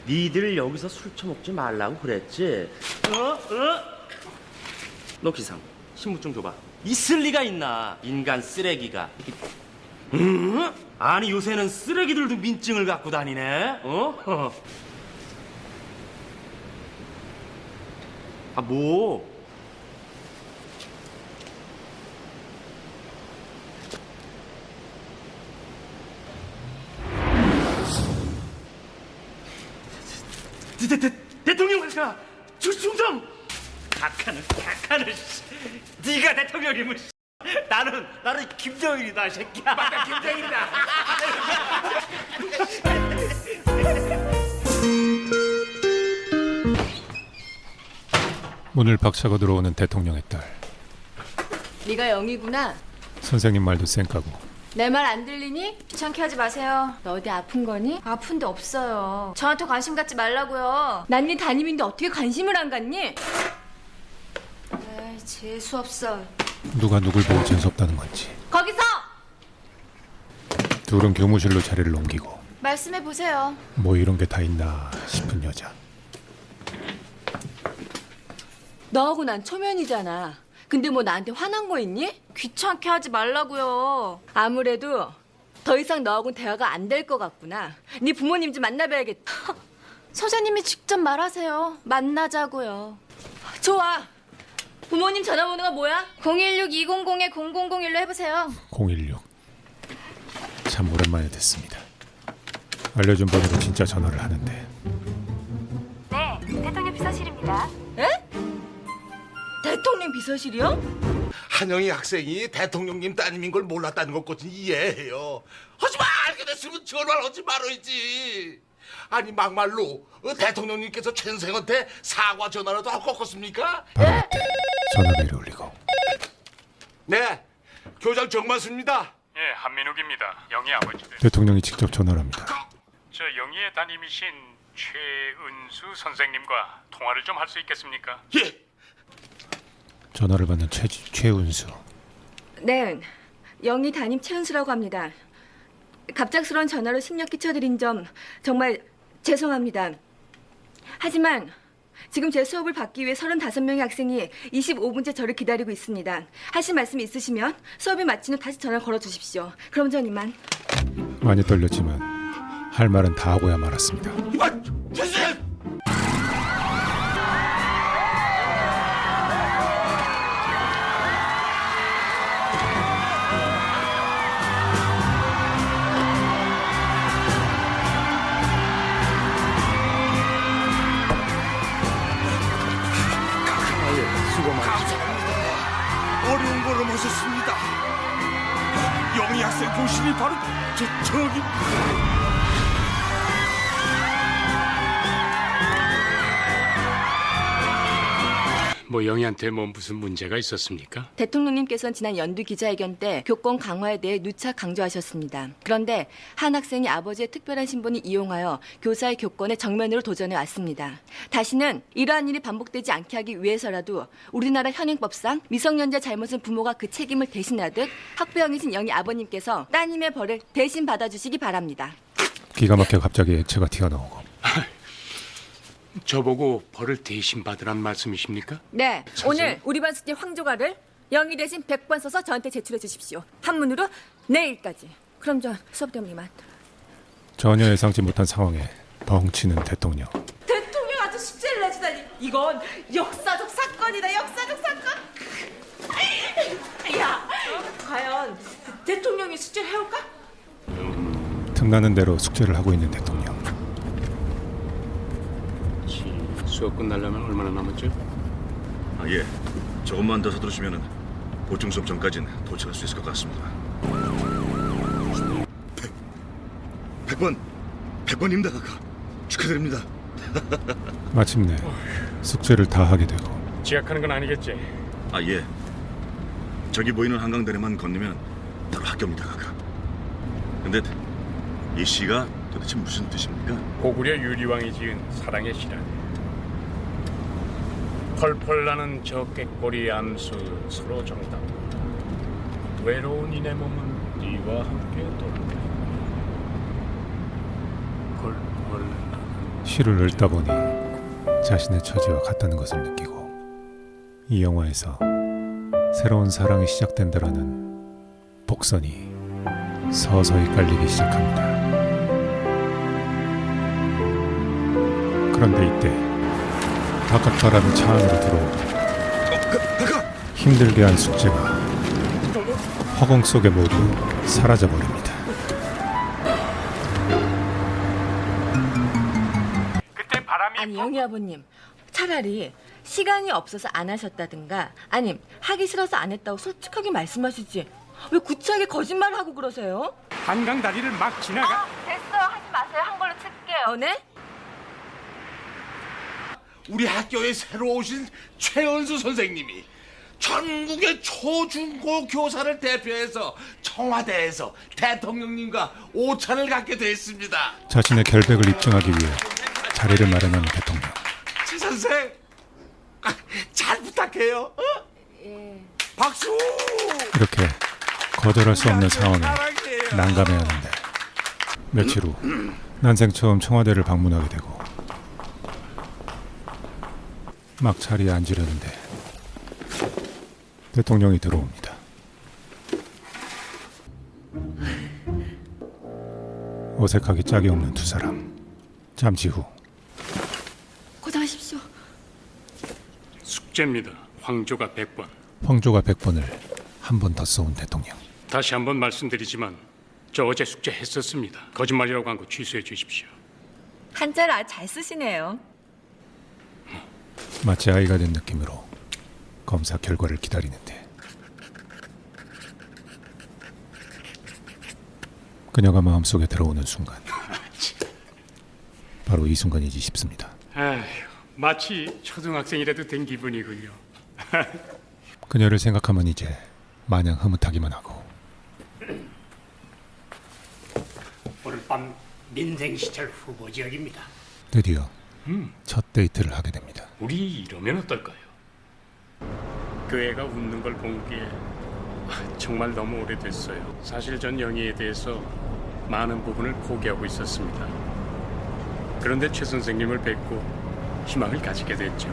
니들 여기서 술 처먹지 말라고 그랬지? 너 기상 신분증 줘봐. 있을 리가 있나 인간 쓰레기가. 아니 요새는 쓰레기들도 민증을 갖고 다니네. 아 뭐? 대통령 각하 충성. 각하는 네가 대통령이면 나는 김정일이다 새끼야. 맞다 김정일이다. 문을 박차고 들어오는 대통령의 딸. 네가 영희구나. 선생님 말도 쌩까고. 내 말 안 들리니? 귀찮게 하지 마세요. 너 어디 아픈 거니? 아픈 데 없어요. 저한테 관심 갖지 말라고요. 난 네 담임인데 어떻게 관심을 안 갖니? 에이, 재수 없어. 누가 누굴 보고 재수없다는 건지. 거기서! 둘은 교무실로 자리를 옮기고. 말씀해 보세요. 뭐 이런 게 다 있나 싶은 여자. 너하고 난 초면이잖아. 근데 뭐 나한테 화난 거 있니? 귀찮게 하지 말라고요. 아무래도 더 이상 너하고는 대화가 안 될 것 같구나. 네 부모님 좀 만나봐야겠다. 선생님이 직접 말하세요. 만나자고요. 좋아. 부모님 전화번호가 뭐야? 016-200-0001로 해보세요. 016. 참 오랜만에 듣습니다. 알려준 번호로 진짜 전화를 하는데. 네, 대통령 비서실입니다. 에? 대통령 비서실이요? 한영희 학생이 대통령님 따님인 걸 몰랐다는 것까지 이해해요. 하지만 알게 됐으면 전화를 하지 말아야지. 아니 막말로 대통령님께서 최 선생한테 사과 전화라도 하고 꺾었습니까? 바로 그때 전화벨이 울리고. 네, 교장 정만수입니다. 예, 한민욱입니다. 영희 아버지. 대통령이 직접 전화를 합니다. 저 영희의 담임이신 최은수 선생님과 통화를 좀 할 수 있겠습니까? 예. 전화를 받는 최은수. 네, 영희 담임 최은수라고 합니다. 갑작스러운 전화로 심려 끼쳐드린 점 정말 죄송합니다. 하지만 지금 제 수업을 받기 위해 35명의 학생이 25분째 저를 기다리고 있습니다. 하실 말씀이 있으시면 수업이 마친 후 다시 전화를 걸어주십시오. 그럼 전 이만. 많이 떨렸지만 할 말은 다 하고야 말았습니다. 이만 선생. 어려운 걸로 모셨습니다. 영희 학생 교실이 바로 저기. 뭐 영희한테 뭐 무슨 문제가 있었습니까? 대통령님께서는 지난 연두 기자회견 때 교권 강화에 대해 누차 강조하셨습니다. 그런데 한 학생이 아버지의 특별한 신분을 이용하여 교사의 교권에 정면으로 도전해 왔습니다. 다시는 이러한 일이 반복되지 않게 하기 위해서라도 우리나라 현행법상 미성년자 잘못은 부모가 그 책임을 대신하듯 학부형이신 영희 아버님께서 따님의 벌을 대신 받아주시기 바랍니다. 기가 막혀 갑자기 액체가 튀어나오고. 저보고 벌을 대신 받으란 말씀이십니까? 네, 오늘 우리 반 숙제 황조가를 영희 대신 100번 써서 저한테 제출해 주십시오. 한문으로 내일까지. 그럼 저 수업 때문에 이만. 전혀 예상치 못한 상황에 벙치는 대통령. 대통령 아주 숙제를 내주다니. 이건 역사적 사건이다. 역사적 사건. 야, 과연 대통령이 숙제를 해올까? 틈나는 대로 숙제를 하고 있는 대통령. 수업 끝나려면 얼마나 남았죠? 예. 조금만 더 서두르시면 보충 수업 전까지는 도착할 수 있을 것 같습니다. 100번입니다, 각하. 축하드립니다. 마침내 숙제를 다 하게 되고. 지각하는 건 아니겠지? 예. 저기 보이는 한강다리만 건너면 바로 학교입니다, 각하. 근데 이 시가 도대체 무슨 뜻입니까? 고구려 유리왕이 지은 사랑의 시라. 펄펄 나는 저 꾀꼬리 암수 서로 정답. 외로운 이내 몸은 네와 함께 돌아가. 펄펄 나는 시를 읽다 보니 자신의 처지와 같다는 것을 느끼고 이 영화에서 새로운 사랑이 시작된다라는 복선이 서서히 깔리기 시작합니다. 그런데 이때 바깥 바람이 차 안으로 들어오고 힘들게 한 숙제가 허공 속에 모두 사라져버립니다. 아니 영희 아버님, 차라리 시간이 없어서 안 하셨다든가 아님 하기 싫어서 안 했다고 솔직하게 말씀하시지 왜 구차하게 거짓말을 하고 그러세요? 한강 다리를 막 지나가. 됐어요. 하지 마세요. 한 걸로 칠게요. 네? 우리 학교에 새로 오신 최은수 선생님이 전국의 초중고 교사를 대표해서 청와대에서 대통령님과 오찬을 갖게 됐습니다. 자신의 결백을 입증하기 위해 자리를 마련하는 대통령. 최 선생, 잘 부탁해요. 예. 박수! 이렇게 거절할 수 없는 상황에 사랑해요. 난감해하는데 며칠 후 난생 처음 청와대를 방문하게 되고 막 자리에 앉으려는데 대통령이 들어옵니다. 어색하기 짝이 없는 두 사람. 잠시 후 고생하십시오. 숙제입니다. 황조가 100번. 황조가 100번을 한 번 더 쏘은 대통령. 다시 한번 말씀드리지만 저 어제 숙제 했었습니다. 거짓말이라고 한 거 취소해 주십시오. 한자를 아주 잘 쓰시네요. 마치 아이가 된 느낌으로 검사 결과를 기다리는데 그녀가 마음속에 들어오는 순간 바로 이 순간이지 싶습니다. 아휴, 마치 초등학생이라도 된 기분이군요. 그녀를 생각하면 이제 마냥 흐뭇하기만 하고 오늘 밤 민생시설 후보 지역입니다. 드디어 첫 데이트를 하게 됩니다. 우리 이러면 어떨까요? 그 애가 웃는 걸 본 게 정말 너무 오래됐어요. 사실 전 영희에 대해서 많은 부분을 포기하고 있었습니다. 그런데 최 선생님을 뵙고 희망을 가지게 됐죠.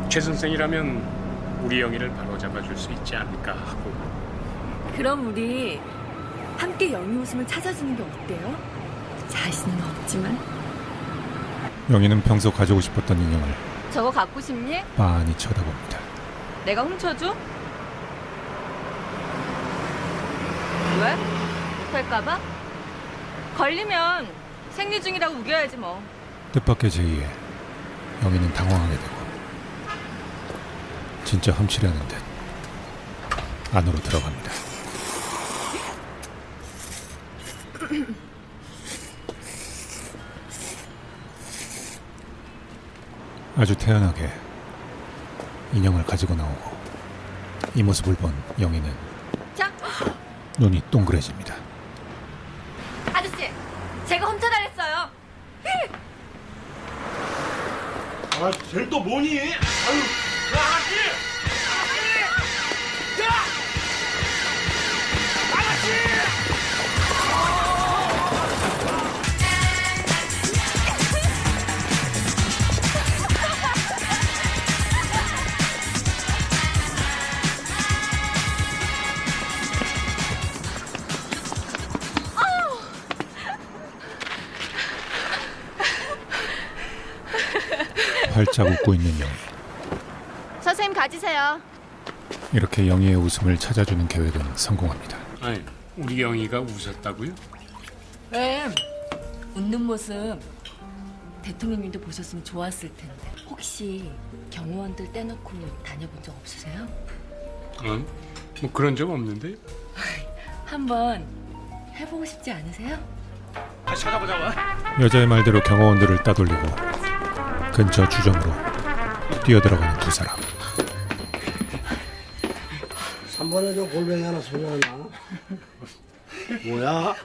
최 선생이라면 우리 영희를 바로잡아 줄 수 있지 않을까 하고. 그럼 우리 함께 영희 웃음을 찾아주는 게 어때요? 자신은 없지만. 영희는 평소 가지고 싶었던 인형을 저거 갖고 싶니? 빤히 쳐다봅니다. 내가 훔쳐줘? 왜? 못할까봐? 걸리면 생리 중이라고 우겨야지 뭐. 뜻밖의 제의에 영희는 당황하게 되고 진짜 훔치려는 듯 안으로 들어갑니다. 아주 태연하게 인형을 가지고 나오고 이 모습을 본 영희는 자, 눈이 동그래집니다. 아저씨, 제가 훔쳐달랬어요. 아, 쟤는 또 뭐니? 아유, 아가씨! 야! 아가씨! 활짝 웃고 있는 영희. 선생님 가지세요. 이렇게 영희의 웃음을 찾아주는 계획은 성공합니다. 아니, 우리 영희가 웃었다고요? 네, 웃는 모습 대통령님도 보셨으면 좋았을 텐데. 혹시 경호원들 떼놓고 다녀본 적 없으세요? 뭐 그런 적 없는데. 한번 해보고 싶지 않으세요? 여자의 말대로 경호원들을 따돌리고 근처 주점으로 뛰어들어가는 두 사람. 3번에 저 골뱅이 하나 소리 하나. 뭐야?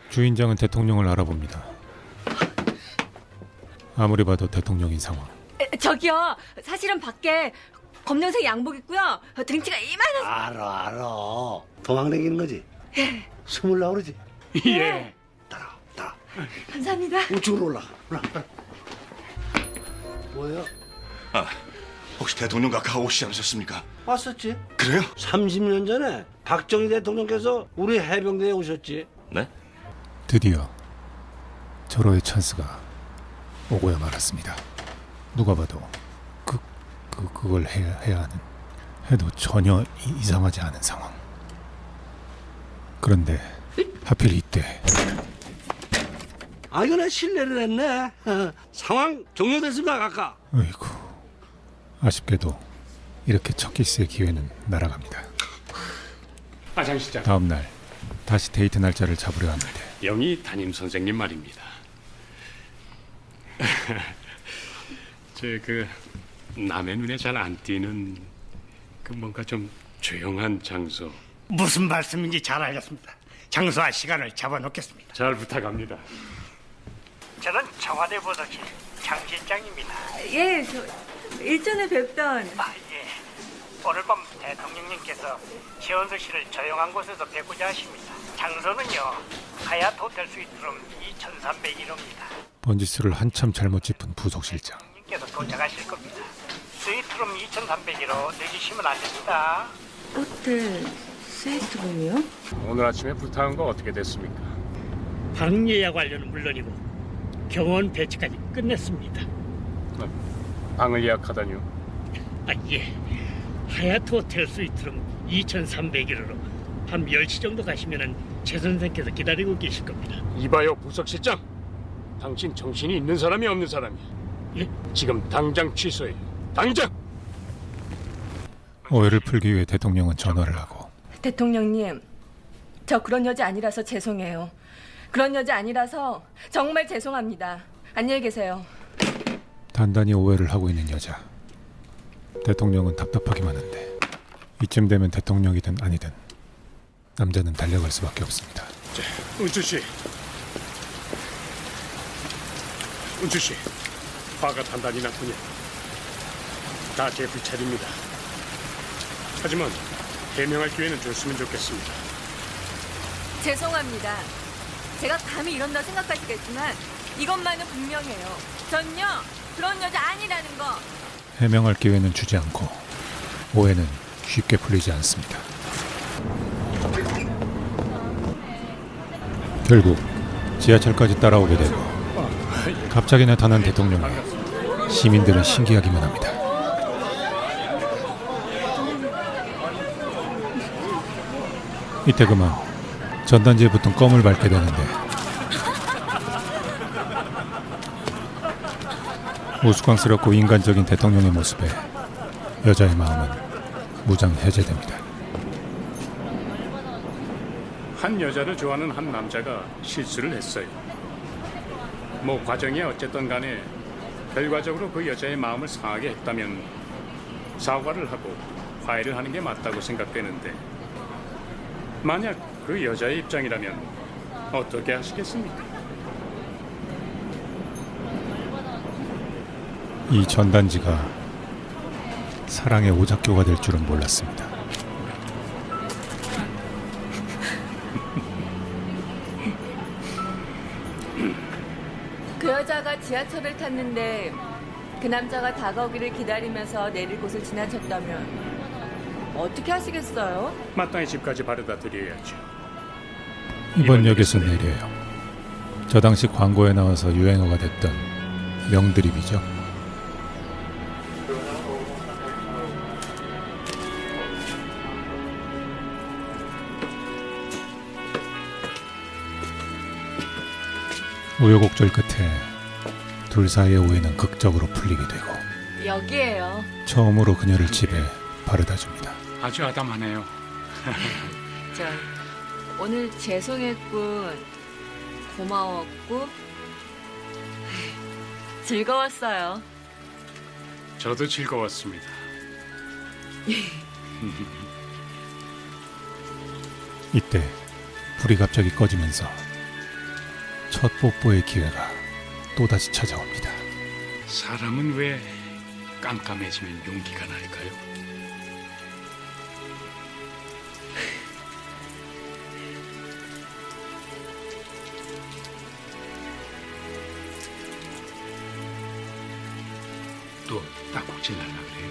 주인장은 대통령을 알아봅니다. 아무리 봐도 대통령인 상황. 저기요, 사실은 밖에 검정색 양복 입고요. 등치가 이만한. 알아. 도망다니는 거지. 스물라 그러지? 예. 따라. 감사합니다. 우측으로 올라. 뭐야? 아, 혹시 대통령 각하 오시지 않으셨습니까? 왔었지? 그래요? 30년 전에 박정희 대통령께서 우리 해병대에 오셨지. 네? 드디어 절호의 찬스가 오고야 말았습니다. 누가 봐도 그걸 해야 하는, 해도 전혀 이상하지 않은 상황. 그런데 하필 이때 아, 이거 내 실례를 했네. 상황 종료됐습니다, 각하. 어이구, 아쉽게도 이렇게 첫 키스의 기회는 날아갑니다. 장 시장. 다음 날 다시 데이트 날짜를 잡으려 하는데 영희 담임 선생님 말입니다. 그 남의 눈에 잘 안 띄는 그 뭔가 좀 조용한 장소 무슨 말씀인지 잘 알겠습니다. 장소와 시간을 잡아놓겠습니다. 잘 부탁합니다. 저는 청와대 보도실 장 실장입니다. 예, 저 일전에 뵙던. 예. 오늘 밤 대통령님께서 최원석 씨를 조용한 곳에서 뵙고자 하십니다. 장소는요, 하얏 호텔 스위트룸 2301호입니다. 번지수를 한참 잘못 짚은 부속실장. 님께서 도착하실 겁니다. 스위트룸 2301호 늦으시면 안 됩니다. 호텔 스위트룸이요? 오늘 아침에 부탁한 거 어떻게 됐습니까? 방 예약 관련은 물론이고 경호원 배치까지 끝냈습니다. 방을 예약하다니요? 예. 하얏 호텔 스위트룸 2301호로 밤 10시 정도 가시면은 최 선생께서 기다리고 계실 겁니다. 이봐요, 부석실장. 당신 정신이 있는 사람이 없는 사람이. 예? 지금 당장 취소해요. 당장! 오해를 풀기 위해 대통령은 전화를 하고 대통령님, 저 그런 여자 아니라서 죄송해요. 그런 여자 아니라서 정말 죄송합니다. 안녕히 계세요. 단단히 오해를 하고 있는 여자. 대통령은 답답하기만 한데 이쯤 되면 대통령이든 아니든 남자는 달려갈 수밖에 없습니다. 은주 씨. 은주 씨. 화가 단단히 났군요. 다 제 불찰입니다. 하지만 해명할 기회는 줬으면 좋겠습니다. 죄송합니다. 제가 감히 이런다 생각하시겠지만 이것만은 분명해요. 전요 그런 여자 아니라는 거. 해명할 기회는 주지 않고 오해는 쉽게 풀리지 않습니다. 결국 지하철까지 따라오게 되고 갑자기 나타난 대통령에 시민들은 신기하기만 합니다. 이때 그만 전단지에 붙은 껌을 밟게 되는데 우스꽝스럽고 인간적인 대통령의 모습에 여자의 마음은 무장 해제됩니다. 한 여자를 좋아하는 한 남자가 실수를 했어요. 뭐 과정이 어쨌든 간에 결과적으로 그 여자의 마음을 상하게 했다면 사과를 하고 화해를 하는 게 맞다고 생각되는데 만약 그 여자의 입장이라면 어떻게 하시겠습니까? 이 전단지가 사랑의 오작교가 될 줄은 몰랐습니다. 그 여자가 지하철을 탔는데 그 남자가 다가오기를 기다리면서 내릴 곳을 지나쳤다면 어떻게 하시겠어요? 마땅히 집까지 바래다 드려야죠. 이번 역에서 내려요. 저 당시 광고에 나와서 유행어가 됐던 명드립이죠. 우여곡절 끝에 둘 사이의 오해는 극적으로 풀리게 되고 여기에요. 처음으로 그녀를 집에 바래다 줍니다. 아주 아담하네요. 저 오늘 죄송했고 고마웠고 즐거웠어요. 저도 즐거웠습니다. 이때 불이 갑자기 꺼지면서 첫 뽀뽀의 기회가 또다시 찾아옵니다. 사람은 왜 깜깜해지면 용기가 날까요? 또 딱꼭질 날라 그래.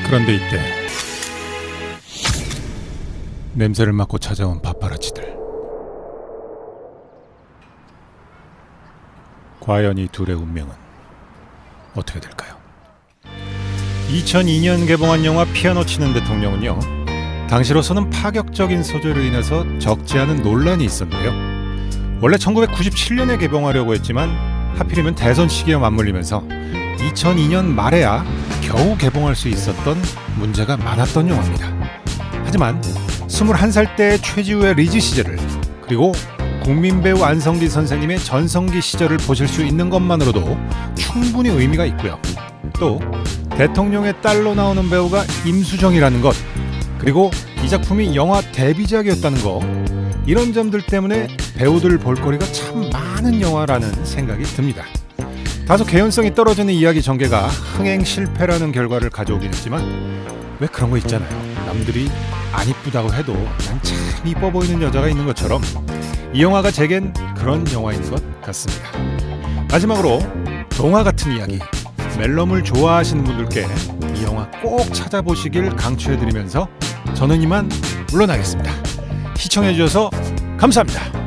그런데 이때 냄새를 맡고 찾아온 파파라치들. 과연 이 둘의 운명은 어떻게 될까요? 2002년 개봉한 영화 피아노 치는 대통령은요, 당시로서는 파격적인 소재로 인해서 적지 않은 논란이 있었는데요. 원래 1997년에 개봉하려고 했지만 하필이면 대선 시기와 맞물리면서 2002년 말에야 겨우 개봉할 수 있었던 문제가 많았던 영화입니다. 하지만 21살 때의 최지우의 리즈 시절을, 그리고 국민 배우 안성기 선생님의 전성기 시절을 보실 수 있는 것만으로도 충분히 의미가 있고요. 또 대통령의 딸로 나오는 배우가 임수정이라는 것, 그리고 이 작품이 영화 데뷔작이었다는 거, 이런 점들 때문에 배우들 볼거리가 참 많은 영화라는 생각이 듭니다. 다소 개연성이 떨어지는 이야기 전개가 흥행 실패라는 결과를 가져오긴 했지만, 왜 그런 거 있잖아요. 남들이 안 이쁘다고 해도 난 참 이뻐 보이는 여자가 있는 것처럼 이 영화가 제겐 그런 영화인 것 같습니다. 마지막으로 동화 같은 이야기, 멜럼을 좋아하시는 분들께 이 영화 꼭 찾아보시길 강추해드리면서 저는 이만 물러나겠습니다. 시청해주셔서 감사합니다.